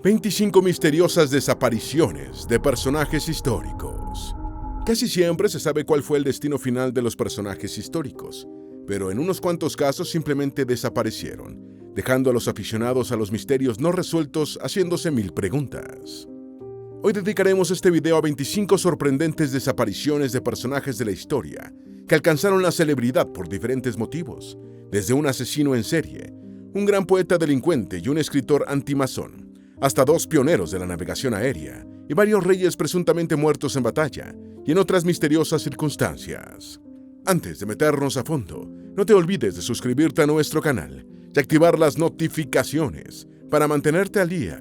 25 misteriosas desapariciones de personajes históricos. Casi siempre se sabe cuál fue el destino final de los personajes históricos, pero en unos cuantos casos simplemente desaparecieron, dejando a los aficionados a los misterios no resueltos haciéndose mil preguntas. Hoy dedicaremos este video a 25 sorprendentes desapariciones de personajes de la historia que alcanzaron la celebridad por diferentes motivos, desde un asesino en serie, un gran poeta delincuente y un escritor antimazón, hasta dos pioneros de la navegación aérea y varios reyes presuntamente muertos en batalla y en otras misteriosas circunstancias. Antes de meternos a fondo, no te olvides de suscribirte a nuestro canal y activar las notificaciones para mantenerte al día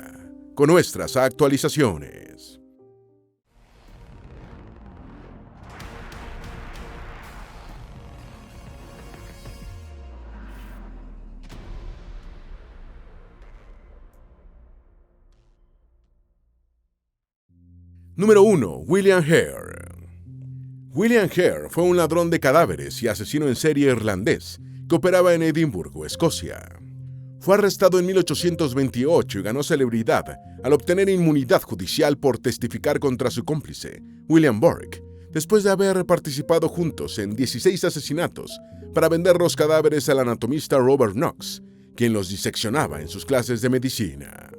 con nuestras actualizaciones. Número 1. William Hare. William Hare fue un ladrón de cadáveres y asesino en serie irlandés que operaba en Edimburgo, Escocia. Fue arrestado en 1828 y ganó celebridad al obtener inmunidad judicial por testificar contra su cómplice, William Burke, después de haber participado juntos en 16 asesinatos para vender los cadáveres al anatomista Robert Knox, quien los diseccionaba en sus clases de medicina.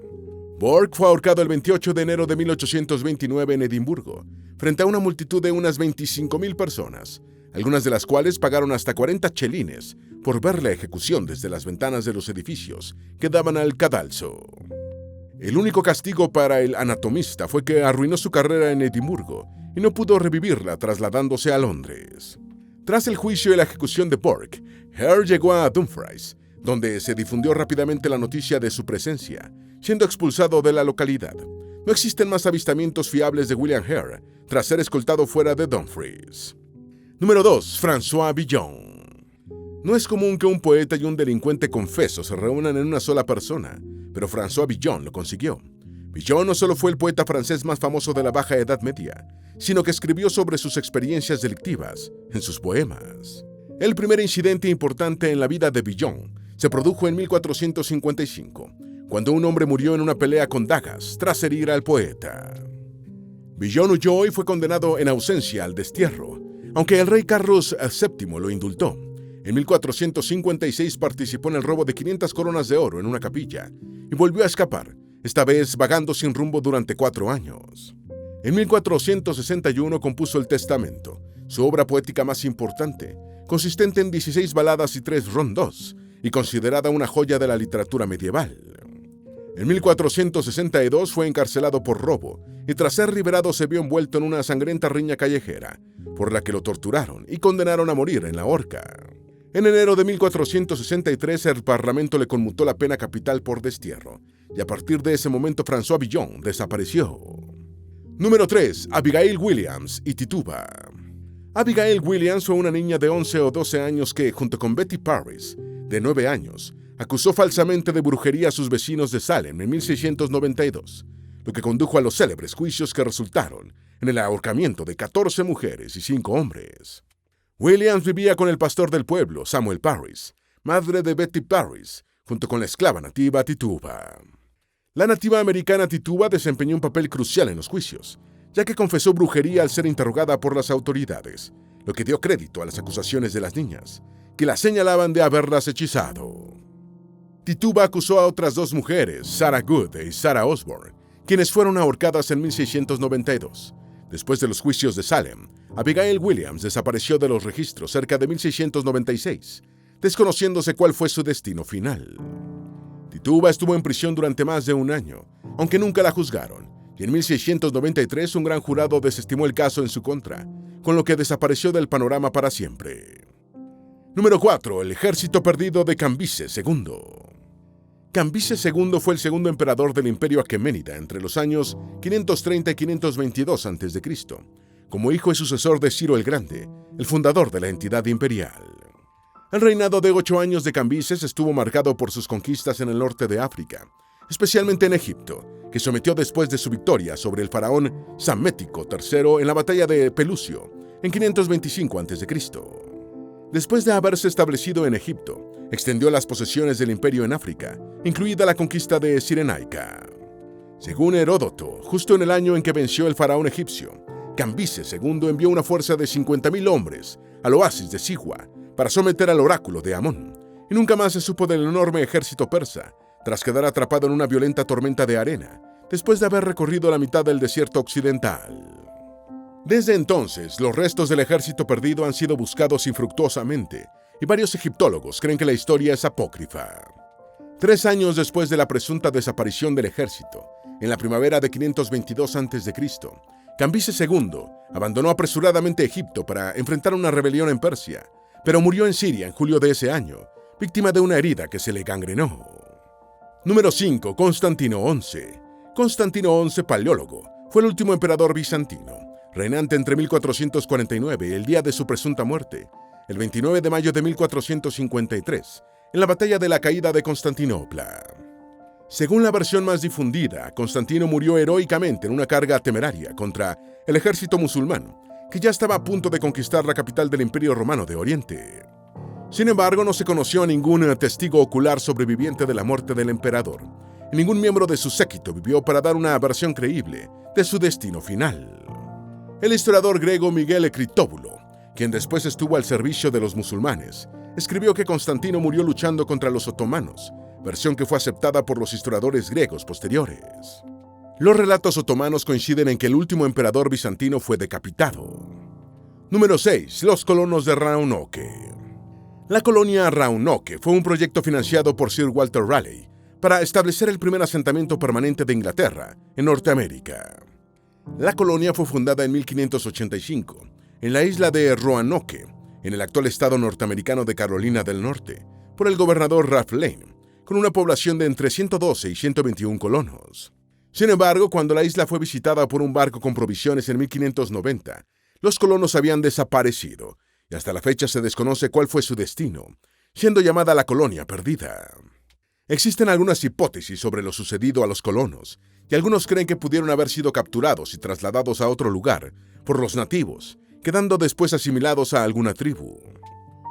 Burke fue ahorcado el 28 de enero de 1829 en Edimburgo, frente a una multitud de unas 25,000 personas, algunas de las cuales pagaron hasta 40 chelines por ver la ejecución desde las ventanas de los edificios que daban al cadalso. El único castigo para el anatomista fue que arruinó su carrera en Edimburgo y no pudo revivirla trasladándose a Londres. Tras el juicio y la ejecución de Burke, Hare llegó a Dumfries, donde se difundió rápidamente la noticia de su presencia, siendo expulsado de la localidad. No existen más avistamientos fiables de William Hare tras ser escoltado fuera de Dumfries. Número 2. François Villon. No es común que un poeta y un delincuente confeso se reúnan en una sola persona, pero François Villon lo consiguió. Villon no solo fue el poeta francés más famoso de la Baja Edad Media, sino que escribió sobre sus experiencias delictivas en sus poemas. El primer incidente importante en la vida de Villon se produjo en 1455, cuando un hombre murió en una pelea con dagas tras herir al poeta. Villon huyó y fue condenado en ausencia al destierro, aunque el rey Carlos VII lo indultó. En 1456 participó en el robo de 500 coronas de oro en una capilla y volvió a escapar, esta vez vagando sin rumbo durante 4 años. En 1461 compuso el Testamento, su obra poética más importante, consistente en 16 baladas y 3 rondos, y considerada una joya de la literatura medieval. En 1462 fue encarcelado por robo y tras ser liberado se vio envuelto en una sangrienta riña callejera, por la que lo torturaron y condenaron a morir en la horca. En enero de 1463 el Parlamento le conmutó la pena capital por destierro, y a partir de ese momento François Villon desapareció. Número 3. Abigail Williams y Tituba. Abigail Williams fue una niña de 11 o 12 años que, junto con Betty Parris, de 9 años, acusó falsamente de brujería a sus vecinos de Salem en 1692, lo que condujo a los célebres juicios que resultaron en el ahorcamiento de 14 mujeres y 5 hombres. Williams vivía con el pastor del pueblo, Samuel Parris, madre de Betty Parris, junto con la esclava nativa Tituba. La nativa americana Tituba desempeñó un papel crucial en los juicios, ya que confesó brujería al ser interrogada por las autoridades, lo que dio crédito a las acusaciones de las niñas, que la señalaban de haberlas hechizado. Tituba acusó a otras 2 mujeres, Sarah Good y Sarah Osborne, quienes fueron ahorcadas en 1692. Después de los juicios de Salem, Abigail Williams desapareció de los registros cerca de 1696, desconociéndose cuál fue su destino final. Tituba estuvo en prisión durante más de un año, aunque nunca la juzgaron, y en 1693 un gran jurado desestimó el caso en su contra, con lo que desapareció del panorama para siempre. Número 4. El ejército perdido de Cambises II. Cambises II fue el segundo emperador del Imperio Aqueménida entre los años 530 y 522 a.C., como hijo y sucesor de Ciro el Grande, el fundador de la entidad imperial. El reinado de 8 años de Cambises estuvo marcado por sus conquistas en el norte de África, especialmente en Egipto, que sometió después de su victoria sobre el faraón Psamético III en la batalla de Pelucio, en 525 a.C. Después de haberse establecido en Egipto, extendió las posesiones del imperio en África, incluida la conquista de Cirenaica. Según Heródoto, justo en el año en que venció el faraón egipcio, Cambises II envió una fuerza de 50.000 hombres al oasis de Sigua para someter al oráculo de Amón, y nunca más se supo del enorme ejército persa, tras quedar atrapado en una violenta tormenta de arena, después de haber recorrido la mitad del desierto occidental. Desde entonces, los restos del ejército perdido han sido buscados infructuosamente, y varios egiptólogos creen que la historia es apócrifa. 3 años después de la presunta desaparición del ejército, en la primavera de 522 a.C., Cambises II abandonó apresuradamente Egipto para enfrentar una rebelión en Persia, pero murió en Siria en julio de ese año, víctima de una herida que se le gangrenó. Número 5. Constantino XI. Constantino XI, paleólogo, fue el último emperador bizantino, reinante entre 1449 y el día de su presunta muerte, el 29 de mayo de 1453, en la batalla de la caída de Constantinopla. Según la versión más difundida, Constantino murió heroicamente en una carga temeraria contra el ejército musulmán, que ya estaba a punto de conquistar la capital del Imperio Romano de Oriente. Sin embargo, no se conoció a ningún testigo ocular sobreviviente de la muerte del emperador, y ningún miembro de su séquito vivió para dar una versión creíble de su destino final. El historiador griego Miguel Cristóbulo, quien después estuvo al servicio de los musulmanes, escribió que Constantino murió luchando contra los otomanos, versión que fue aceptada por los historiadores griegos posteriores. Los relatos otomanos coinciden en que el último emperador bizantino fue decapitado. Número 6. Los colonos de Roanoke. La colonia Roanoke fue un proyecto financiado por Sir Walter Raleigh para establecer el primer asentamiento permanente de Inglaterra en Norteamérica. La colonia fue fundada en 1585 en la isla de Roanoke, en el actual estado norteamericano de Carolina del Norte, por el gobernador Ralph Lane, con una población de entre 112 y 121 colonos. Sin embargo, cuando la isla fue visitada por un barco con provisiones en 1590, los colonos habían desaparecido, y hasta la fecha se desconoce cuál fue su destino, siendo llamada la colonia perdida. Existen algunas hipótesis sobre lo sucedido a los colonos, y algunos creen que pudieron haber sido capturados y trasladados a otro lugar por los nativos, quedando después asimilados a alguna tribu.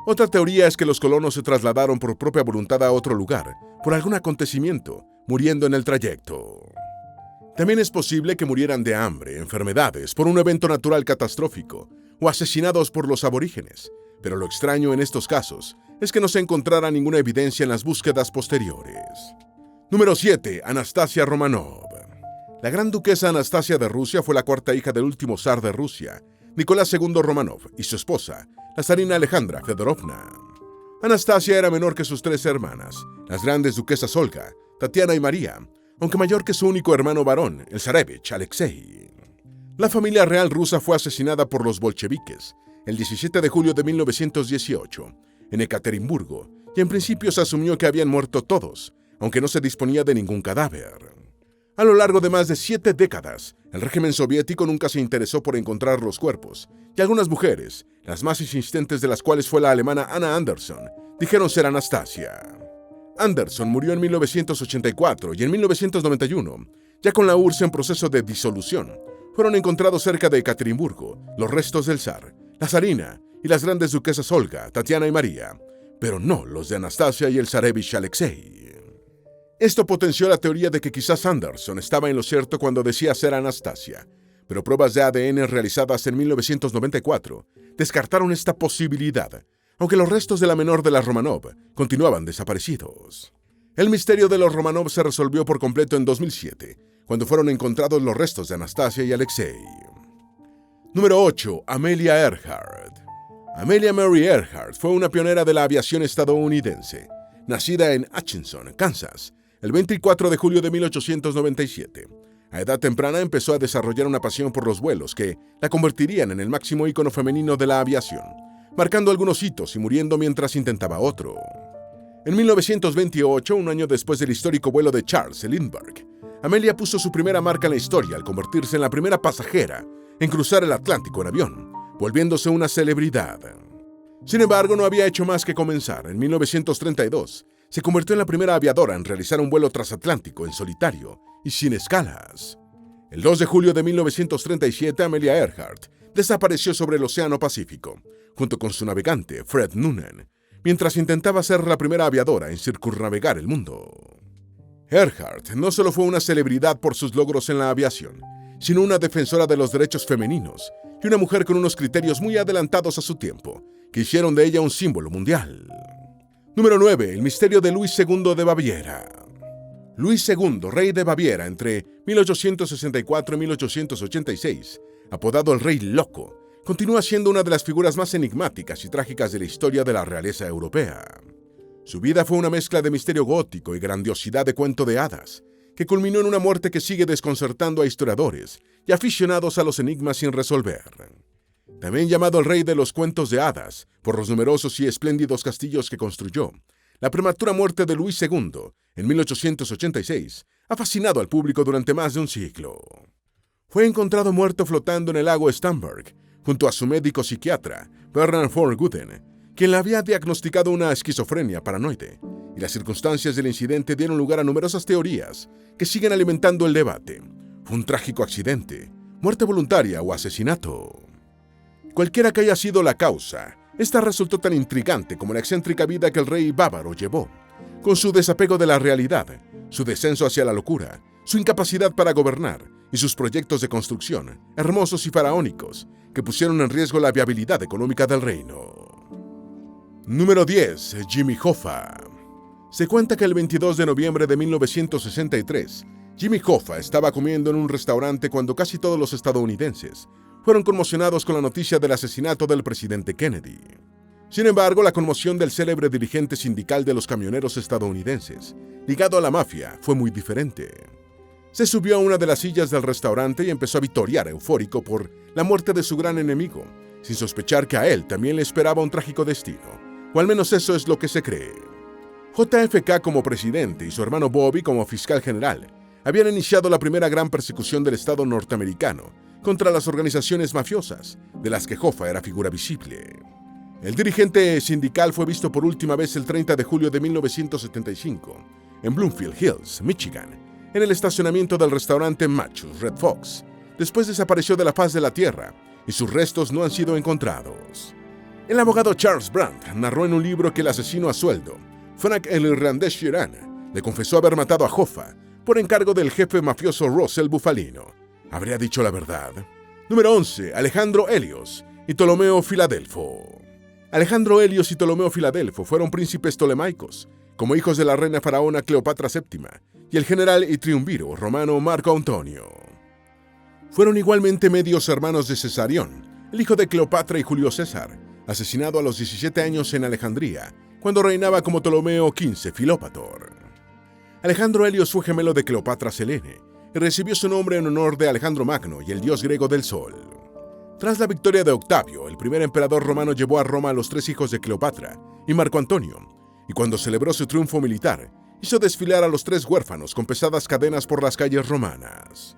Otra teoría es que los colonos se trasladaron por propia voluntad a otro lugar, por algún acontecimiento, muriendo en el trayecto. También es posible que murieran de hambre, enfermedades, por un evento natural catastrófico, o asesinados por los aborígenes, pero lo extraño en estos casos es que no se encontrara ninguna evidencia en las búsquedas posteriores. Número 7. Anastasia Romanov. La gran duquesa Anastasia de Rusia fue la cuarta hija del último zar de Rusia, Nicolás II Romanov, y su esposa, la zarina Alejandra Fedorovna. Anastasia era menor que sus 3 hermanas, las grandes duquesas Olga, Tatiana y María, aunque mayor que su único hermano varón, el zarevich Alexei. La familia real rusa fue asesinada por los bolcheviques el 17 de julio de 1918 en Ekaterimburgo, y en principio se asumió que habían muerto todos, aunque no se disponía de ningún cadáver. A lo largo de más de 7 décadas, el régimen soviético nunca se interesó por encontrar los cuerpos, y algunas mujeres, las más insistentes de las cuales fue la alemana Anna Anderson, dijeron ser Anastasia. Anderson murió en 1984 y en 1991, ya con la URSS en proceso de disolución, fueron encontrados cerca de Ekaterimburgo los restos del zar, la zarina y las grandes duquesas Olga, Tatiana y María, pero no los de Anastasia y el zarevich Alexei. Esto potenció la teoría de que quizás Anderson estaba en lo cierto cuando decía ser Anastasia, pero pruebas de ADN realizadas en 1994 descartaron esta posibilidad, aunque los restos de la menor de las Romanov continuaban desaparecidos. El misterio de los Romanov se resolvió por completo en 2007, cuando fueron encontrados los restos de Anastasia y Alexei. Número 8. Amelia Earhart. Amelia Mary Earhart fue una pionera de la aviación estadounidense, nacida en Hutchinson, Kansas, el 24 de julio de 1897. A edad temprana empezó a desarrollar una pasión por los vuelos que la convertirían en el máximo ícono femenino de la aviación, marcando algunos hitos y muriendo mientras intentaba otro. En 1928, un año después del histórico vuelo de Charles Lindbergh, Amelia puso su primera marca en la historia al convertirse en la primera pasajera en cruzar el Atlántico en avión, volviéndose una celebridad. Sin embargo, no había hecho más que comenzar. En 1932, se convirtió en la primera aviadora en realizar un vuelo transatlántico en solitario y sin escalas. El 2 de julio de 1937, Amelia Earhart desapareció sobre el Océano Pacífico, junto con su navegante, Fred Noonan, mientras intentaba ser la primera aviadora en circunnavegar el mundo. Earhart no solo fue una celebridad por sus logros en la aviación, sino una defensora de los derechos femeninos y una mujer con unos criterios muy adelantados a su tiempo, que hicieron de ella un símbolo mundial. Número 9. El misterio de Luis II de Baviera. Luis II, rey de Baviera entre 1864 y 1886, apodado el Rey Loco, continúa siendo una de las figuras más enigmáticas y trágicas de la historia de la realeza europea. Su vida fue una mezcla de misterio gótico y grandiosidad de cuento de hadas, que culminó en una muerte que sigue desconcertando a historiadores y aficionados a los enigmas sin resolver. También llamado el Rey de los Cuentos de Hadas, por los numerosos y espléndidos castillos que construyó, la prematura muerte de Luis II, en 1886, ha fascinado al público durante más de un siglo. Fue encontrado muerto flotando en el lago Starnberg, junto a su médico psiquiatra, Bernard von Guden, quien le había diagnosticado una esquizofrenia paranoide, y las circunstancias del incidente dieron lugar a numerosas teorías que siguen alimentando el debate. ¿Fue un trágico accidente, muerte voluntaria o asesinato? Cualquiera que haya sido la causa, esta resultó tan intrigante como la excéntrica vida que el rey bávaro llevó, con su desapego de la realidad, su descenso hacia la locura, su incapacidad para gobernar y sus proyectos de construcción, hermosos y faraónicos, que pusieron en riesgo la viabilidad económica del reino. Número 10. Jimmy Hoffa. Se cuenta que el 22 de noviembre de 1963, Jimmy Hoffa estaba comiendo en un restaurante cuando casi todos los estadounidenses fueron conmocionados con la noticia del asesinato del presidente Kennedy. Sin embargo, la conmoción del célebre dirigente sindical de los camioneros estadounidenses, ligado a la mafia, fue muy diferente. Se subió a una de las sillas del restaurante y empezó a vitorear eufórico por la muerte de su gran enemigo, sin sospechar que a él también le esperaba un trágico destino, o al menos eso es lo que se cree. JFK como presidente y su hermano Bobby como fiscal general habían iniciado la primera gran persecución del Estado norteamericano contra las organizaciones mafiosas, de las que Hoffa era figura visible. El dirigente sindical fue visto por última vez el 30 de julio de 1975, en Bloomfield Hills, Michigan, en el estacionamiento del restaurante Machus Red Fox. Después desapareció de la faz de la tierra y sus restos no han sido encontrados. El abogado Charles Brandt narró en un libro que el asesino a sueldo, Frank el irlandés Sheeran, le confesó haber matado a Hoffa por encargo del jefe mafioso Ross el Bufalino. ¿Habría dicho la verdad? Número 11. Alejandro Helios y Ptolomeo Filadelfo. Alejandro Helios y Ptolomeo Filadelfo fueron príncipes tolemaicos, como hijos de la reina faraona Cleopatra VII y el general y triunviro romano Marco Antonio. Fueron igualmente medios hermanos de Cesarión, el hijo de Cleopatra y Julio César, asesinado a los 17 años en Alejandría, cuando reinaba como Ptolomeo XV Filópator. Alejandro Helios fue gemelo de Cleopatra Selene y recibió su nombre en honor de Alejandro Magno y el dios griego del sol. Tras la victoria de Octavio, el primer emperador romano llevó a Roma a los 3 hijos de Cleopatra y Marco Antonio, y cuando celebró su triunfo militar, hizo desfilar a los 3 huérfanos con pesadas cadenas por las calles romanas.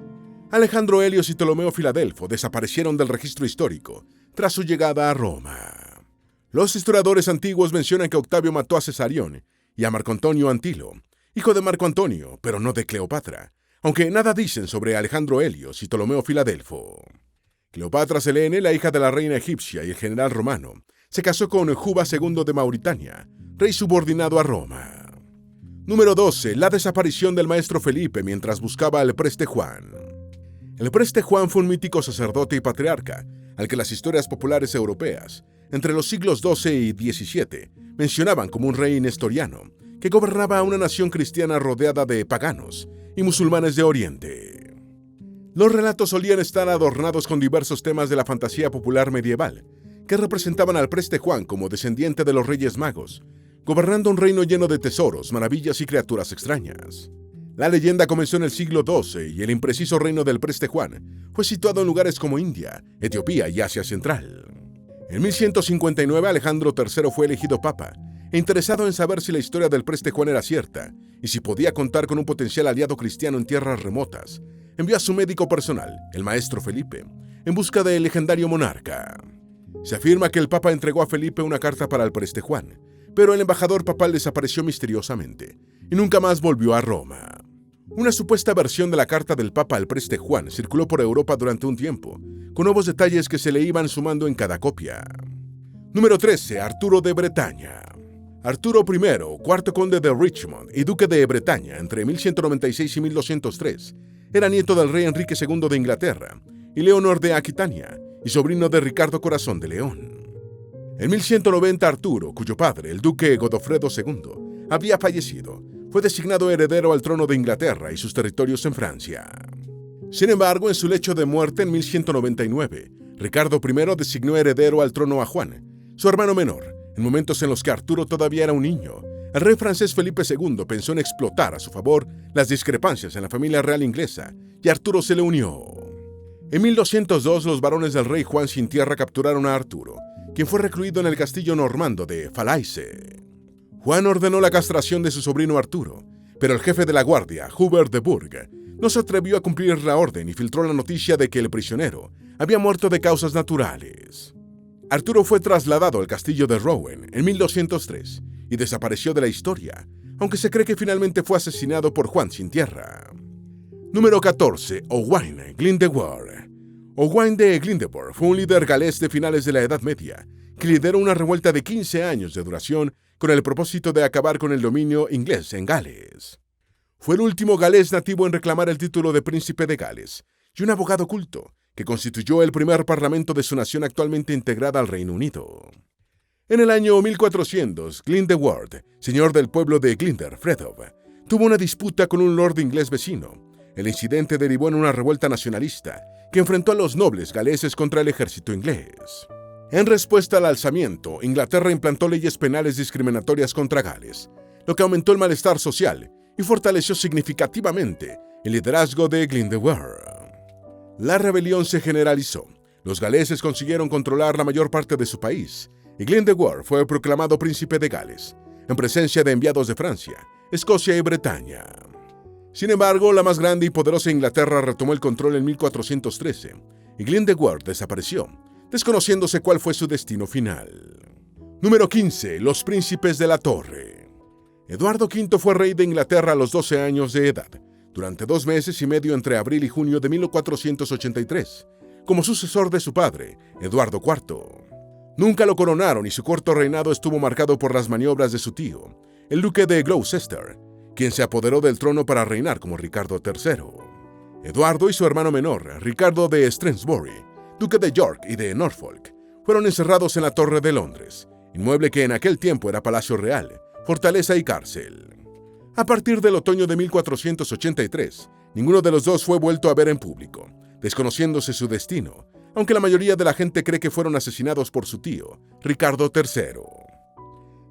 Alejandro Helios y Ptolomeo Filadelfo desaparecieron del registro histórico tras su llegada a Roma. Los historiadores antiguos mencionan que Octavio mató a Cesarión y a Marco Antonio Antilo, hijo de Marco Antonio, pero no de Cleopatra, aunque nada dicen sobre Alejandro Helios y Ptolomeo Filadelfo. Cleopatra Selene, la hija de la reina egipcia y el general romano, se casó con Juba II de Mauritania, rey subordinado a Roma. Número 12. La desaparición del maestro Felipe mientras buscaba al preste Juan. El preste Juan fue un mítico sacerdote y patriarca, al que las historias populares europeas, entre los siglos XII y XVII, mencionaban como un rey nestoriano, que gobernaba a una nación cristiana rodeada de paganos y musulmanes de Oriente. Los relatos solían estar adornados con diversos temas de la fantasía popular medieval, que representaban al preste Juan como descendiente de los Reyes Magos, gobernando un reino lleno de tesoros, maravillas y criaturas extrañas. La leyenda comenzó en el siglo XII y el impreciso reino del preste Juan fue situado en lugares como India, Etiopía y Asia Central. En 1159 Alejandro III fue elegido papa, e interesado en saber si la historia del preste Juan era cierta y si podía contar con un potencial aliado cristiano en tierras remotas, envió a su médico personal, el maestro Felipe, en busca del legendario monarca. Se afirma que el papa entregó a Felipe una carta para el preste Juan, pero el embajador papal desapareció misteriosamente y nunca más volvió a Roma. Una supuesta versión de la carta del papa al preste Juan circuló por Europa durante un tiempo, con nuevos detalles que se le iban sumando en cada copia. Número 13. Arturo de Bretaña. Arturo I, cuarto conde de Richmond y duque de Bretaña entre 1196 y 1203, era nieto del rey Enrique II de Inglaterra y Leonor de Aquitania y sobrino de Ricardo Corazón de León. En 1190 Arturo, cuyo padre, el duque Godofredo II, había fallecido, fue designado heredero al trono de Inglaterra y sus territorios en Francia. Sin embargo, en su lecho de muerte en 1199, Ricardo I designó heredero al trono a Juan, su hermano menor, en momentos en los que Arturo todavía era un niño. El rey francés Felipe II pensó en explotar a su favor las discrepancias en la familia real inglesa, y Arturo se le unió. En 1202, los varones del rey Juan sin tierra capturaron a Arturo, quien fue recluido en el castillo normando de Falaise. Juan ordenó la castración de su sobrino Arturo, pero el jefe de la guardia, Hubert de Burgh, no se atrevió a cumplir la orden y filtró la noticia de que el prisionero había muerto de causas naturales. Arturo fue trasladado al castillo de Rouen en 1203 y desapareció de la historia, aunque se cree que finalmente fue asesinado por Juan sin tierra. Número 14. Owain Glyndŵr. Owain de Glyndŵr fue un líder galés de finales de la Edad Media que lideró una revuelta de 15 años de duración con el propósito de acabar con el dominio inglés en Gales. Fue el último galés nativo en reclamar el título de príncipe de Gales y un abogado culto que constituyó el primer parlamento de su nación actualmente integrada al Reino Unido. En el año 1400, Glyndŵr, señor del pueblo de Glyndŵr, tuvo una disputa con un lord inglés vecino. El incidente derivó en una revuelta nacionalista que enfrentó a los nobles galeses contra el ejército inglés. En respuesta al alzamiento, Inglaterra implantó leyes penales discriminatorias contra Gales, lo que aumentó el malestar social y fortaleció significativamente el liderazgo de Glyndŵr. La rebelión se generalizó. Los galeses consiguieron controlar la mayor parte de su país, y Glyndŵr fue proclamado príncipe de Gales, en presencia de enviados de Francia, Escocia y Bretaña. Sin embargo, la más grande y poderosa Inglaterra retomó el control en 1413, y Glyndŵr desapareció, desconociéndose cuál fue su destino final. Número 15. Los príncipes de la Torre. Eduardo V fue rey de Inglaterra a los 12 años de edad, durante 2 meses y medio entre abril y junio de 1483, como sucesor de su padre, Eduardo IV. Nunca lo coronaron y su corto reinado estuvo marcado por las maniobras de su tío, el duque de Gloucester, quien se apoderó del trono para reinar como Ricardo III. Eduardo y su hermano menor, Ricardo de Strathbory, duque de York y de Norfolk, fueron encerrados en la Torre de Londres, inmueble que en aquel tiempo era palacio real, fortaleza y cárcel. A partir del otoño de 1483, ninguno de los dos fue vuelto a ver en público, desconociéndose su destino, aunque la mayoría de la gente cree que fueron asesinados por su tío, Ricardo III.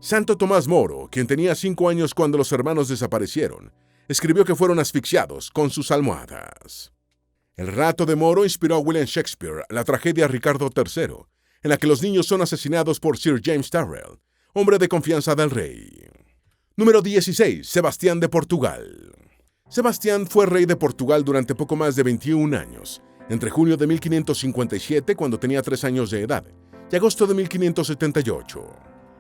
Santo Tomás Moro, quien tenía 5 años cuando los hermanos desaparecieron, escribió que fueron asfixiados con sus almohadas. El relato de Moro inspiró a William Shakespeare la tragedia Ricardo III, en la que los niños son asesinados por Sir James Tyrrell, hombre de confianza del rey. Número 16. Sebastián de Portugal. Sebastián fue rey de Portugal durante poco más de 21 años, entre julio de 1557, cuando tenía 3 años de edad, y agosto de 1578.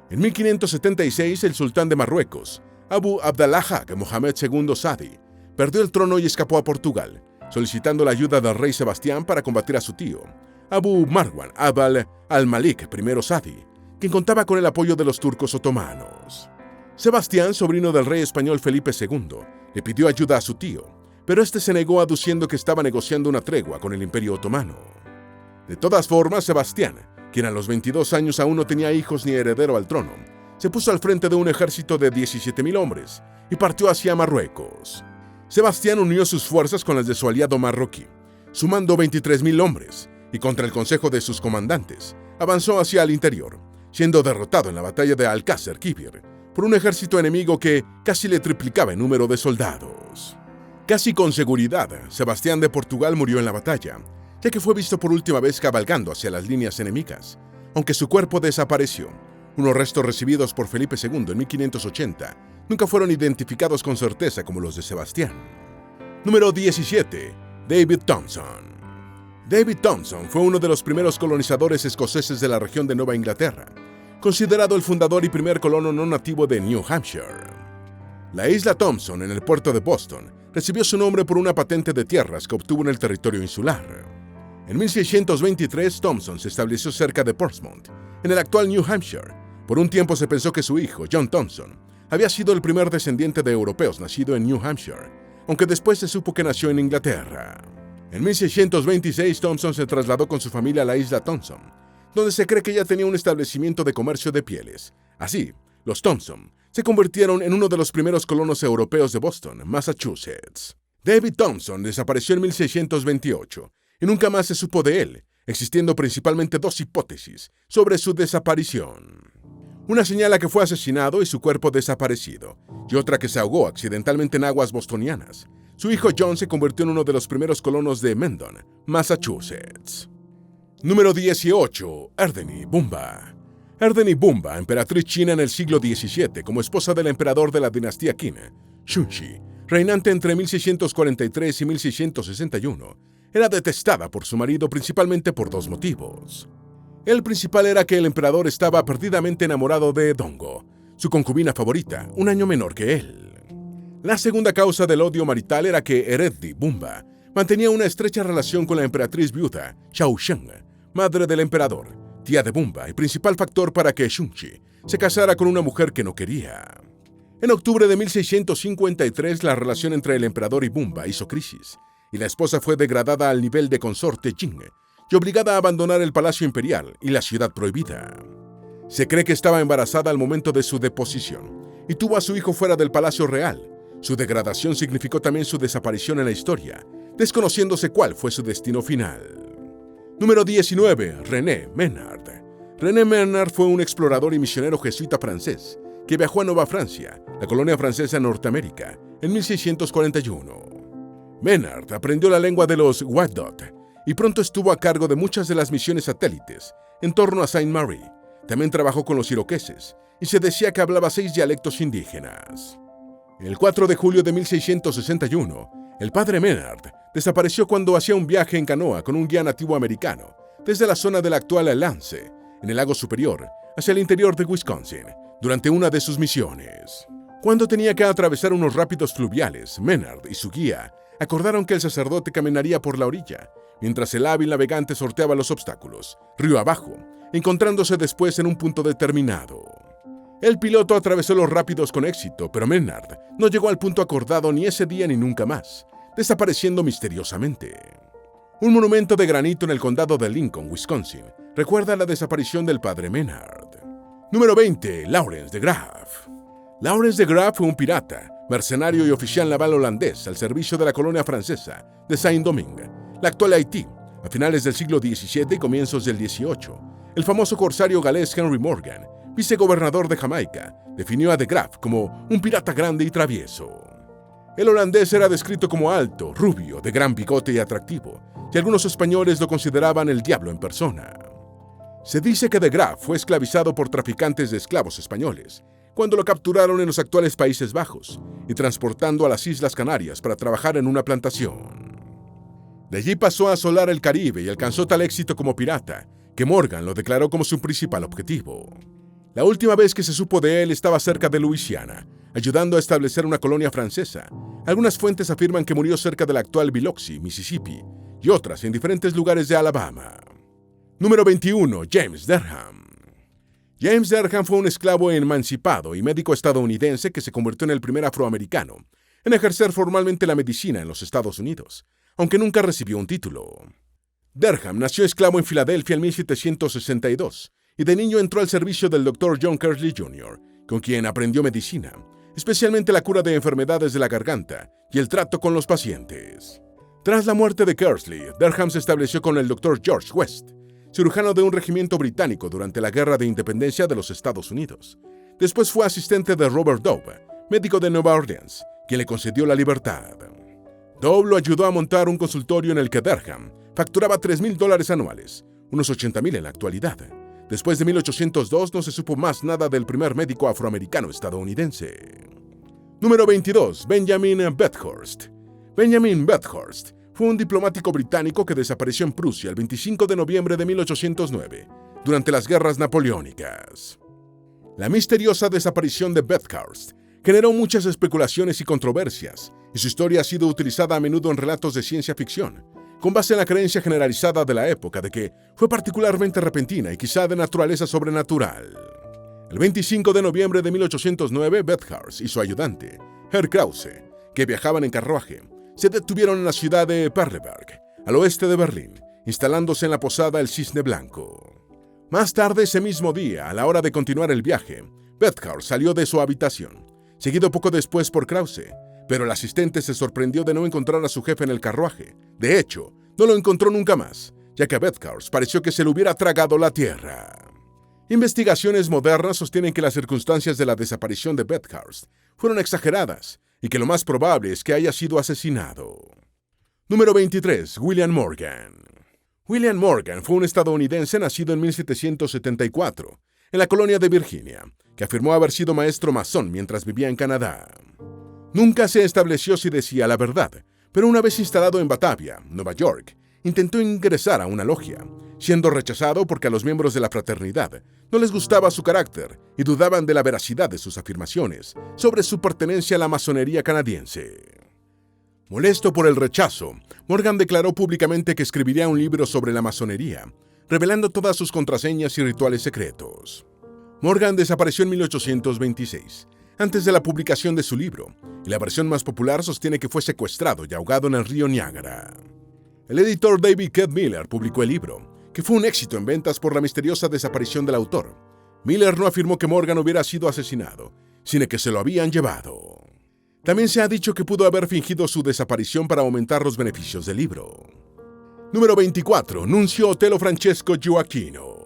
En 1576, el sultán de Marruecos, Abu Abdallah Mohamed II Sadi, perdió el trono y escapó a Portugal, solicitando la ayuda del rey Sebastián para combatir a su tío, Abu Marwan Abd al-Malik I Sadi, quien contaba con el apoyo de los turcos otomanos. Sebastián, sobrino del rey español Felipe II, le pidió ayuda a su tío, pero este se negó aduciendo que estaba negociando una tregua con el Imperio Otomano. De todas formas, Sebastián, quien a los 22 años aún no tenía hijos ni heredero al trono, se puso al frente de un ejército de 17.000 hombres y partió hacia Marruecos. Sebastián unió sus fuerzas con las de su aliado marroquí, sumando 23.000 hombres, y contra el consejo de sus comandantes, avanzó hacia el interior, siendo derrotado en la batalla de Alcácer Quibir por un ejército enemigo que casi le triplicaba en número de soldados. Casi con seguridad, Sebastián de Portugal murió en la batalla, ya que fue visto por última vez cabalgando hacia las líneas enemigas, aunque su cuerpo desapareció. Unos restos recibidos por Felipe II en 1580 nunca fueron identificados con certeza como los de Sebastián. Número 17. David Thompson. David Thompson fue uno de los primeros colonizadores escoceses de la región de Nueva Inglaterra, considerado el fundador y primer colono no nativo de New Hampshire. La isla Thompson, en el puerto de Boston, recibió su nombre por una patente de tierras que obtuvo en el territorio insular. En 1623, Thompson se estableció cerca de Portsmouth, en el actual New Hampshire, Por un tiempo se pensó que su hijo, John Thompson, había sido el primer descendiente de europeos nacido en New Hampshire, aunque después se supo que nació en Inglaterra. En 1626, Thompson se trasladó con su familia a la isla Thompson, donde se cree que ya tenía un establecimiento de comercio de pieles. Así, los Thompson se convirtieron en uno de los primeros colonos europeos de Boston, Massachusetts. David Thompson desapareció en 1628 y nunca más se supo de él, existiendo principalmente dos hipótesis sobre su desaparición. Una señala que fue asesinado y su cuerpo desaparecido, y otra que se ahogó accidentalmente en aguas bostonianas. Su hijo John se convirtió en uno de los primeros colonos de Mendon, Massachusetts. Número 18. Erdeni Bumba. Erdeni Bumba, emperatriz china en el siglo XVII como esposa del emperador de la dinastía Qin, Shunshi, reinante entre 1643 y 1661, era detestada por su marido principalmente por dos motivos. El principal era que el emperador estaba perdidamente enamorado de Dongo, su concubina favorita, un año menor que él. La segunda causa del odio marital era que Erdeni Bumba mantenía una estrecha relación con la emperatriz viuda, Xiaosheng, madre del emperador, tía de Bumba y principal factor para que Shunshi se casara con una mujer que no quería. En octubre de 1653, la relación entre el emperador y Bumba hizo crisis, y la esposa fue degradada al nivel de consorte Jing y obligada a abandonar el palacio imperial y la ciudad prohibida. Se cree que estaba embarazada al momento de su deposición y tuvo a su hijo fuera del palacio real. Su degradación significó también su desaparición en la historia, desconociéndose cuál fue su destino final. Número 19. René Menard. René Menard fue un explorador y misionero jesuita francés que viajó a Nueva Francia, la colonia francesa en Norteamérica, en 1641. Menard aprendió la lengua de los Wyandot y pronto estuvo a cargo de muchas de las misiones satélites en torno a Saint-Marie. También trabajó con los iroqueses y se decía que hablaba 6 dialectos indígenas. El 4 de julio de 1661, el padre Menard desapareció cuando hacía un viaje en canoa con un guía nativo americano desde la zona del actual Lance, en el lago superior, hacia el interior de Wisconsin, durante una de sus misiones. Cuando tenía que atravesar unos rápidos fluviales, Menard y su guía acordaron que el sacerdote caminaría por la orilla, mientras el hábil navegante sorteaba los obstáculos, río abajo, encontrándose después en un punto determinado. El piloto atravesó los rápidos con éxito, pero Menard no llegó al punto acordado ni ese día ni nunca más, desapareciendo misteriosamente. Un monumento de granito en el condado de Lincoln, Wisconsin, recuerda la desaparición del padre Menard. Número 20. Laurens de Graaf. Laurens de Graaf fue un pirata, mercenario y oficial naval holandés al servicio de la colonia francesa de Saint-Domingue, la actual Haití, a finales del siglo XVII y comienzos del XVIII. El famoso corsario galés Henry Morgan, vicegobernador de Jamaica, definió a de Graaf como un pirata grande y travieso. El holandés era descrito como alto, rubio, de gran bigote y atractivo, y algunos españoles lo consideraban el diablo en persona. Se dice que de Graaf fue esclavizado por traficantes de esclavos españoles, cuando lo capturaron en los actuales Países Bajos y transportando a las Islas Canarias para trabajar en una plantación. De allí pasó a asolar el Caribe y alcanzó tal éxito como pirata que Morgan lo declaró como su principal objetivo. La última vez que se supo de él estaba cerca de Luisiana, ayudando a establecer una colonia francesa. Algunas fuentes afirman que murió cerca del actual Biloxi, Mississippi, y otras en diferentes lugares de Alabama. Número 21. James Derham. James Derham fue un esclavo emancipado y médico estadounidense que se convirtió en el primer afroamericano en ejercer formalmente la medicina en los Estados Unidos, aunque nunca recibió un título. Derham nació esclavo en Filadelfia en 1762 y de niño entró al servicio del Dr. John Kersley Jr., con quien aprendió medicina, especialmente la cura de enfermedades de la garganta y el trato con los pacientes. Tras la muerte de Kersley, Derham se estableció con el Dr. George West, cirujano de un regimiento británico durante la Guerra de Independencia de los Estados Unidos. Después fue asistente de Robert Dove, médico de Nueva Orleans, quien le concedió la libertad. Dove lo ayudó a montar un consultorio en el que Derham facturaba $3,000 anuales, unos $80,000 en la actualidad. Después de 1802 no se supo más nada del primer médico afroamericano estadounidense. Número 22. Benjamin Bathurst. Benjamin Bathurst fue un diplomático británico que desapareció en Prusia el 25 de noviembre de 1809, durante las guerras napoleónicas. La misteriosa desaparición de Bathurst generó muchas especulaciones y controversias, y su historia ha sido utilizada a menudo en relatos de ciencia ficción, con base en la creencia generalizada de la época de que fue particularmente repentina y quizá de naturaleza sobrenatural. El 25 de noviembre de 1809, Bethars y su ayudante, Herr Krause, que viajaban en carruaje, se detuvieron en la ciudad de Perleberg, al oeste de Berlín, instalándose en la posada El Cisne Blanco. Más tarde ese mismo día, a la hora de continuar el viaje, Bethars salió de su habitación, seguido poco después por Krause, pero el asistente se sorprendió de no encontrar a su jefe en el carruaje. De hecho, no lo encontró nunca más, ya que a Bethars pareció que se le hubiera tragado la tierra. Investigaciones modernas sostienen que las circunstancias de la desaparición de Bethars fueron exageradas y que lo más probable es que haya sido asesinado. Número 23. William Morgan. William Morgan fue un estadounidense nacido en 1774, en la colonia de Virginia, que afirmó haber sido maestro masón mientras vivía en Canadá. Nunca se estableció si decía la verdad, pero una vez instalado en Batavia, Nueva York, intentó ingresar a una logia, siendo rechazado porque a los miembros de la fraternidad no les gustaba su carácter y dudaban de la veracidad de sus afirmaciones sobre su pertenencia a la masonería canadiense. Molesto por el rechazo, Morgan declaró públicamente que escribiría un libro sobre la masonería, revelando todas sus contraseñas y rituales secretos. Morgan desapareció en 1826, antes de la publicación de su libro, y la versión más popular sostiene que fue secuestrado y ahogado en el río Niágara. El editor David Keith Miller publicó el libro, que fue un éxito en ventas por la misteriosa desaparición del autor. Miller no afirmó que Morgan hubiera sido asesinado, sino que se lo habían llevado. También se ha dicho que pudo haber fingido su desaparición para aumentar los beneficios del libro. Número 24. Nuncio Otello Francesco Gioacchino.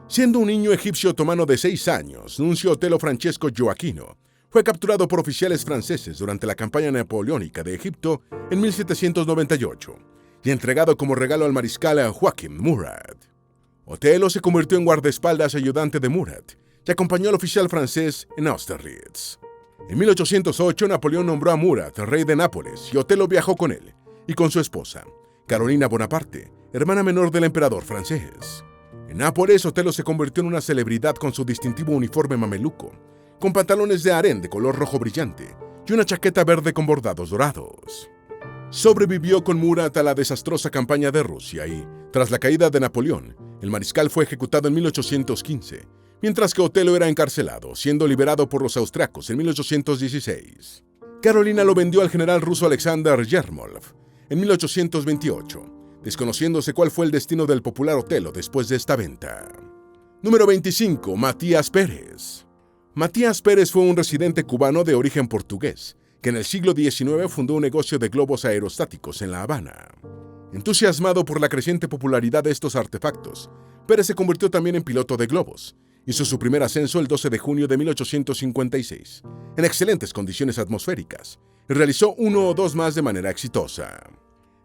Siendo un niño egipcio otomano de 6 años, Nuncio Otello Francesco Gioacchino fue capturado por oficiales franceses durante la campaña napoleónica de Egipto en 1798 y entregado como regalo al mariscal Joachim Murat. Otello se convirtió en guardaespaldas ayudante de Murat y acompañó al oficial francés en Austerlitz. En 1808, Napoleón nombró a Murat rey de Nápoles y Otello viajó con él y con su esposa, Carolina Bonaparte, hermana menor del emperador francés. En Nápoles, Otello se convirtió en una celebridad con su distintivo uniforme mameluco, con pantalones de harén de color rojo brillante y una chaqueta verde con bordados dorados. Sobrevivió con Murat a la desastrosa campaña de Rusia y, tras la caída de Napoleón, el mariscal fue ejecutado en 1815, mientras que Otello era encarcelado, siendo liberado por los austriacos en 1816. Carolina lo vendió al general ruso Alexander Yermolov en 1828, desconociéndose cuál fue el destino del popular Otello después de esta venta. Número 25. Matías Pérez. Matías Pérez fue un residente cubano de origen portugués, que en el siglo XIX fundó un negocio de globos aerostáticos en La Habana. Entusiasmado por la creciente popularidad de estos artefactos, Pérez se convirtió también en piloto de globos. Hizo su primer ascenso el 12 de junio de 1856, en excelentes condiciones atmosféricas, y realizó uno o dos más de manera exitosa.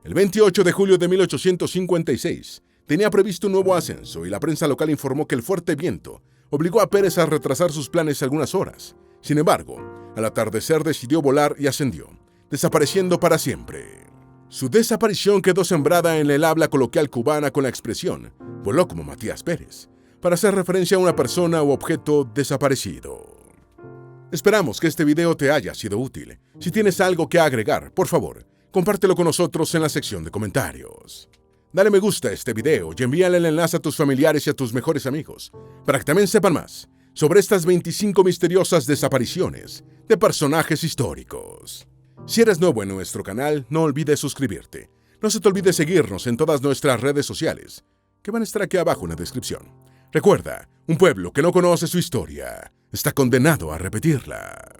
El 28 de julio de 1856, tenía previsto un nuevo ascenso y la prensa local informó que el fuerte viento obligó a Pérez a retrasar sus planes algunas horas. Sin embargo, al atardecer decidió volar y ascendió, desapareciendo para siempre. Su desaparición quedó sembrada en el habla coloquial cubana con la expresión «voló como Matías Pérez», para hacer referencia a una persona u objeto desaparecido. Esperamos que este video te haya sido útil. Si tienes algo que agregar, por favor, compártelo con nosotros en la sección de comentarios. Dale me gusta a este video y envíale el enlace a tus familiares y a tus mejores amigos, para que también sepan más sobre estas 25 misteriosas desapariciones de personajes históricos. Si eres nuevo en nuestro canal, no olvides suscribirte. No se te olvide seguirnos en todas nuestras redes sociales, que van a estar aquí abajo en la descripción. Recuerda, un pueblo que no conoce su historia está condenado a repetirla.